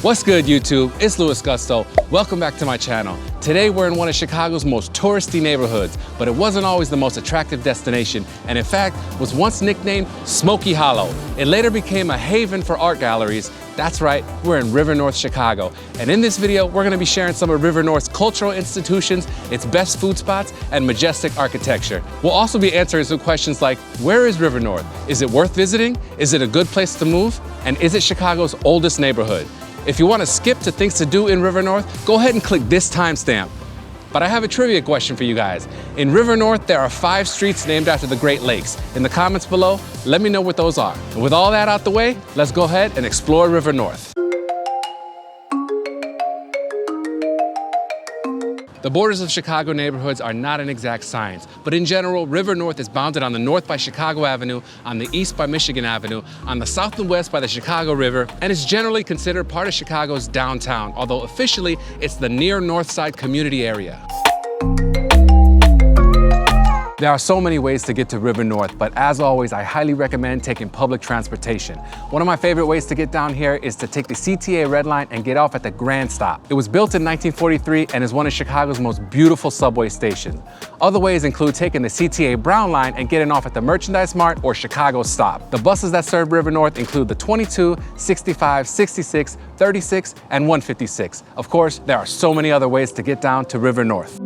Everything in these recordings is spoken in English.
What's good, YouTube? It's Louis Gusto. Welcome back to my channel. Today we're in one of Chicago's most touristy neighborhoods, but it wasn't always the most attractive destination, and in fact was once nicknamed Smokey Hollow. It later became a haven for art galleries. That's right, we're in River North, Chicago. And in this video, we're gonna be sharing some of River North's cultural institutions, its best food spots, and majestic architecture. We'll also be answering some questions like, where is River North? Is it worth visiting? Is it a good place to move? And is it Chicago's oldest neighborhood? If you want to skip to things to do in River North, go ahead and click this timestamp. But I have a trivia question for you guys. In River North, there are 5 streets named after the Great Lakes. In the comments below, let me know what those are. And with all that out the way, let's go ahead and explore River North. The borders of Chicago neighborhoods are not an exact science, but in general, River North is bounded on the north by Chicago Avenue, on the east by Michigan Avenue, on the south and west by the Chicago River, and is generally considered part of Chicago's downtown, although officially it's the near North Side community area. There are so many ways to get to River North, but as always, I highly recommend taking public transportation. One of my favorite ways to get down here is to take the CTA Red Line and get off at the Grand Stop. It was built in 1943 and is one of Chicago's most beautiful subway stations. Other ways include taking the CTA Brown Line and getting off at the Merchandise Mart or Chicago Stop. The buses that serve River North include the 22, 65, 66, 36, and 156. Of course, there are so many other ways to get down to River North.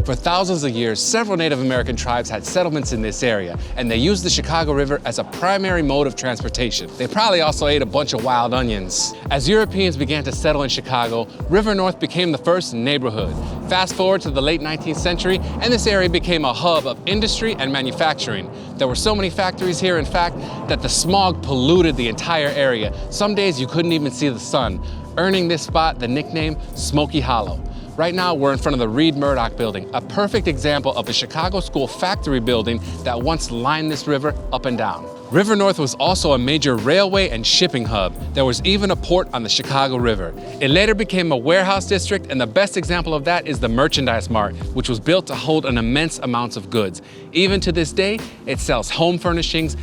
For thousands of years, several Native American tribes had settlements in this area, and they used the Chicago River as a primary mode of transportation. They probably also ate a bunch of wild onions. As Europeans began to settle in Chicago, River North became the first neighborhood. Fast forward to the late 19th century, and this area became a hub of industry and manufacturing. There were so many factories here, in fact, that the smog polluted the entire area. Some days you couldn't even see the sun, earning this spot the nickname Smokey Hollow. Right now, we're in front of the Reed Murdoch building, a perfect example of the Chicago School factory building that once lined this river up and down. River North was also a major railway and shipping hub. There was even a port on the Chicago River. It later became a warehouse district, and the best example of that is the Merchandise Mart, which was built to hold an immense amount of goods. Even to this day, it sells home furnishings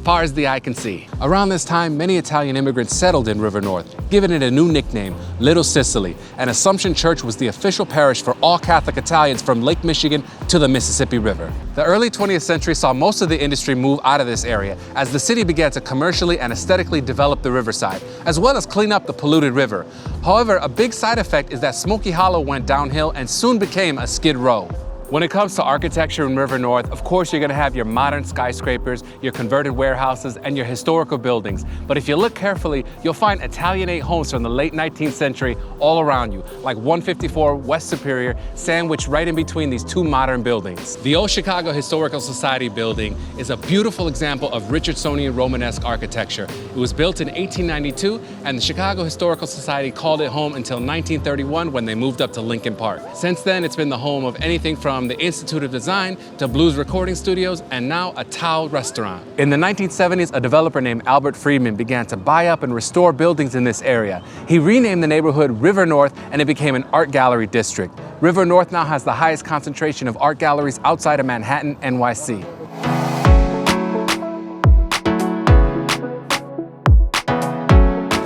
far as the eye can see. Around this time, many Italian immigrants settled in River North, giving it a new nickname, Little Sicily, and Assumption Church was the official parish for all Catholic Italians from Lake Michigan to the Mississippi River. The early 20th century saw most of the industry move out of this area as the city began to commercially and aesthetically develop the riverside, as well as clean up the polluted river. However, a big side effect is that Smokey Hollow went downhill and soon became a skid row. When it comes to architecture in River North, of course you're gonna have your modern skyscrapers, your converted warehouses, and your historical buildings. But if you look carefully, you'll find Italianate homes from the late 19th century all around you, like 154 West Superior, sandwiched right in between these 2 modern buildings. The Old Chicago Historical Society building is a beautiful example of Richardsonian Romanesque architecture. It was built in 1892, and the Chicago Historical Society called it home until 1931 when they moved up to Lincoln Park. Since then, it's been the home of anything from the Institute of Design to blues recording studios and now a Tao restaurant. In the 1970s, a developer named Albert Friedman began to buy up and restore buildings in this area. He renamed the neighborhood River North and it became an art gallery district. River North now has the highest concentration of art galleries outside of Manhattan, NYC.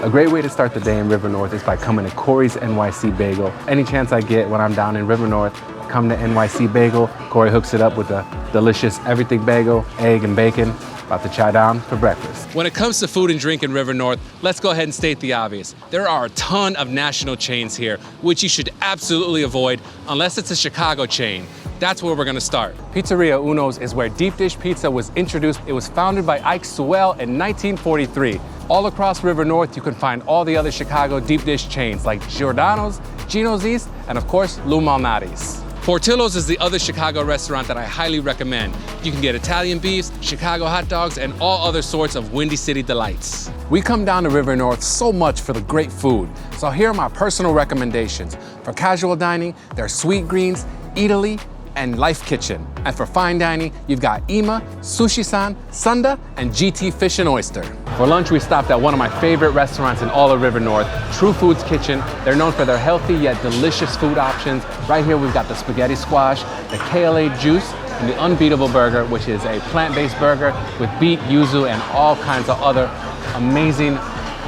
A great way to start the day in River North is by coming to Corey's NYC Bagel. Any chance I get when I'm down in River North, come to NYC Bagel. Corey hooks it up with a delicious everything bagel, egg and bacon. About to chow down for breakfast. When it comes to food and drink in River North, let's go ahead and state the obvious. There are a ton of national chains here, which you should absolutely avoid unless it's a Chicago chain. That's where we're gonna start. Pizzeria Uno's is where deep dish pizza was introduced. It was founded by Ike Sewell in 1943. All across River North, you can find all the other Chicago deep dish chains like Giordano's, Gino's East, and of course, Lou Malnati's. Portillo's is the other Chicago restaurant that I highly recommend. You can get Italian beefs, Chicago hot dogs, and all other sorts of Windy City delights. We come down to River North so much for the great food, so here are my personal recommendations. For casual dining, there's SWEETGREEN's, EATALY, and LYFE Kitchen. And for fine dining, you've got Ima, Sushi-san, SUNDA, and GT Fish and Oyster. For lunch, we stopped at one of my favorite restaurants in all of River North, True Foods Kitchen. They're known for their healthy yet delicious food options. Right here, we've got the spaghetti squash, the KLA juice, and the Unbeatable Burger, which is a plant-based burger with beet, yuzu, and all kinds of other amazing,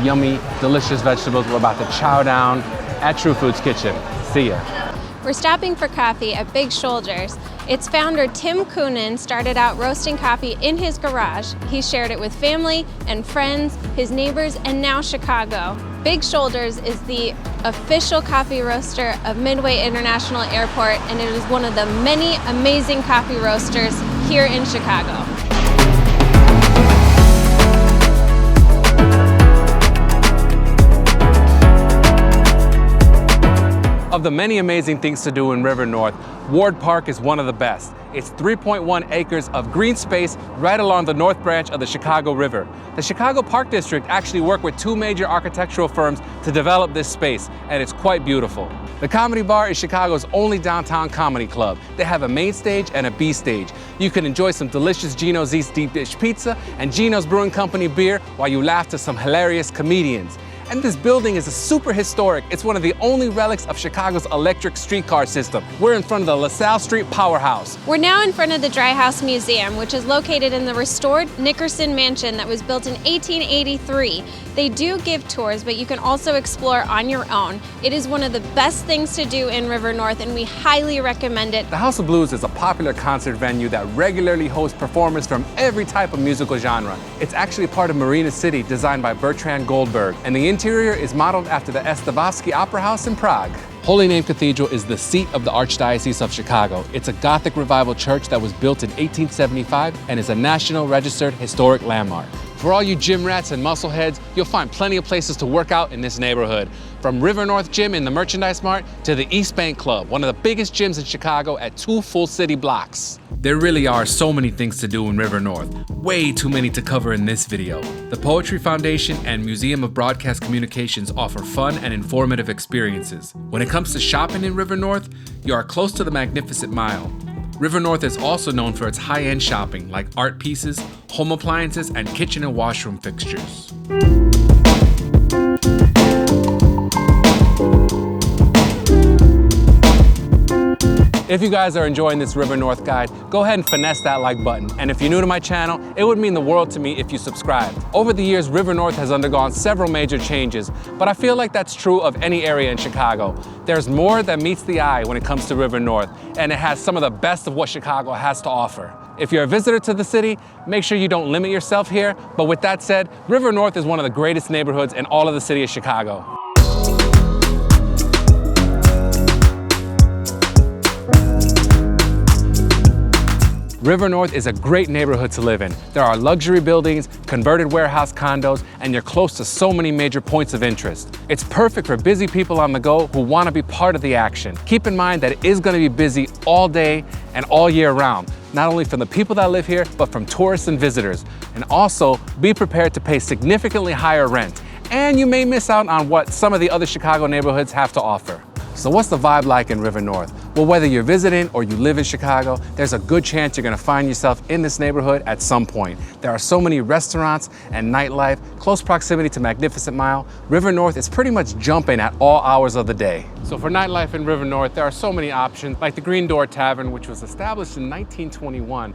yummy, delicious vegetables. We're about to chow down at True Foods Kitchen. See ya. We're stopping for coffee at Big Shoulders. Its founder, Tim Coonan, started out roasting coffee in his garage. He shared it with family and friends, his neighbors, and now Chicago. Big Shoulders is the official coffee roaster of Midway International Airport, and it is one of the many amazing coffee roasters here in Chicago. Of the many amazing things to do in River North, Ward Park is one of the best. It's 3.1 acres of green space right along the north branch of the Chicago River. The Chicago Park District actually worked with 2 major architectural firms to develop this space, and it's quite beautiful. The Comedy Bar is Chicago's only downtown comedy club. They have a main stage and a B stage. You can enjoy some delicious Gino's East deep dish pizza and Gino's Brewing Company beer while you laugh to some hilarious comedians. And this building is super historic. It's one of the only relics of Chicago's electric streetcar system. We're in front of the LaSalle Street Powerhouse. We're now in front of the DREIHAUS Museum, which is located in the restored Nickerson Mansion that was built in 1883. They do give tours, but you can also explore on your own. It is one of the best things to do in River North, and we highly recommend it. The House of Blues is a popular concert venue that regularly hosts performers from every type of musical genre. It's actually part of Marina City, designed by Bertrand Goldberg, and the interior is modeled after the Stavovsky Opera House in Prague. Holy Name Cathedral is the seat of the Archdiocese of Chicago. It's a Gothic Revival church that was built in 1875 and is a National Registered Historic Landmark. For all you gym rats and muscle heads, you'll find plenty of places to work out in this neighborhood. From River North Gym in the Merchandise Mart to the East Bank Club, one of the biggest gyms in Chicago at 2 full city blocks. There really are so many things to do in River North, way too many to cover in this video. The Poetry Foundation and Museum of Broadcast Communications offer fun and informative experiences. When it comes to shopping in River North, you are close to the Magnificent Mile. River North is also known for its high-end shopping like art pieces, home appliances, and kitchen and washroom fixtures. If you guys are enjoying this River North guide, go ahead and finesse that like button. And if you're new to my channel, it would mean the world to me if you subscribed. Over the years, River North has undergone several major changes, but I feel like that's true of any area in Chicago. There's more that meets the eye when it comes to River North, and it has some of the best of what Chicago has to offer. If you're a visitor to the city, make sure you don't limit yourself here. But with that said, River North is one of the greatest neighborhoods in all of the city of Chicago. River North is a great neighborhood to live in. There are luxury buildings, converted warehouse condos, and you're close to so many major points of interest. It's perfect for busy people on the go who want to be part of the action. Keep in mind that it is going to be busy all day and all year round, not only from the people that live here, but from tourists and visitors. And also, be prepared to pay significantly higher rent. And you may miss out on what some of the other Chicago neighborhoods have to offer. So what's the vibe like in River North? Well, whether you're visiting or you live in Chicago, there's a good chance you're gonna find yourself in this neighborhood at some point. There are so many restaurants and nightlife, close proximity to Magnificent Mile. River North is pretty much jumping at all hours of the day. So for nightlife in River North, there are so many options, like the Green Door Tavern, which was established in 1921.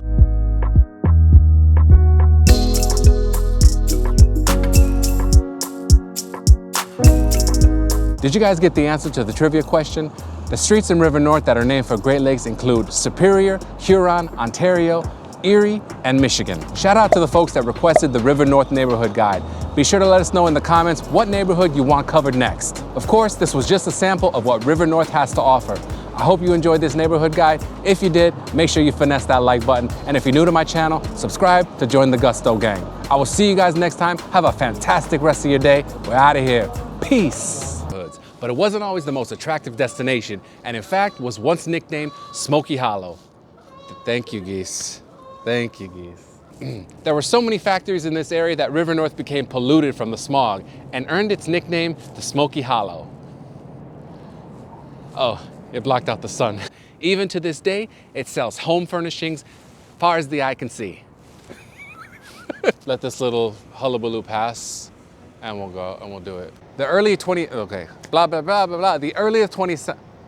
Did you guys get the answer to the trivia question? The streets in River North that are named for Great Lakes include Superior, Huron, Ontario, Erie, and Michigan. Shout out to the folks that requested the River North Neighborhood Guide. Be sure to let us know in the comments what neighborhood you want covered next. Of course, this was just a sample of what River North has to offer. I hope you enjoyed this neighborhood guide. If you did, make sure you finesse that like button. And if you're new to my channel, subscribe to join the Gusto gang. I will see you guys next time. Have a fantastic rest of your day. We're out of here. Peace. But it wasn't always the most attractive destination, and in fact was once nicknamed Smokey Hollow. Thank you, geese. Thank you, geese. There were so many factories in this area that River North became polluted from the smog and earned its nickname, the Smokey Hollow. Oh, it blocked out the sun. Even to this day, it sells home furnishings far as the eye can see. Let this little hullabaloo pass, and we'll go, and we'll do it. The early 20, okay, blah, blah, blah, blah, blah. The earliest 20,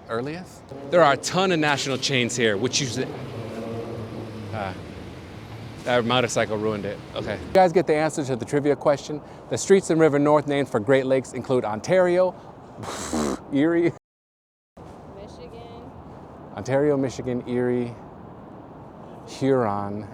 earliest? There are a ton of national chains here, which That motorcycle ruined it. Okay. You guys get the answer to the trivia question. The streets in River North named for Great Lakes include Ontario, Erie, Michigan. Ontario, Michigan, Erie, Huron,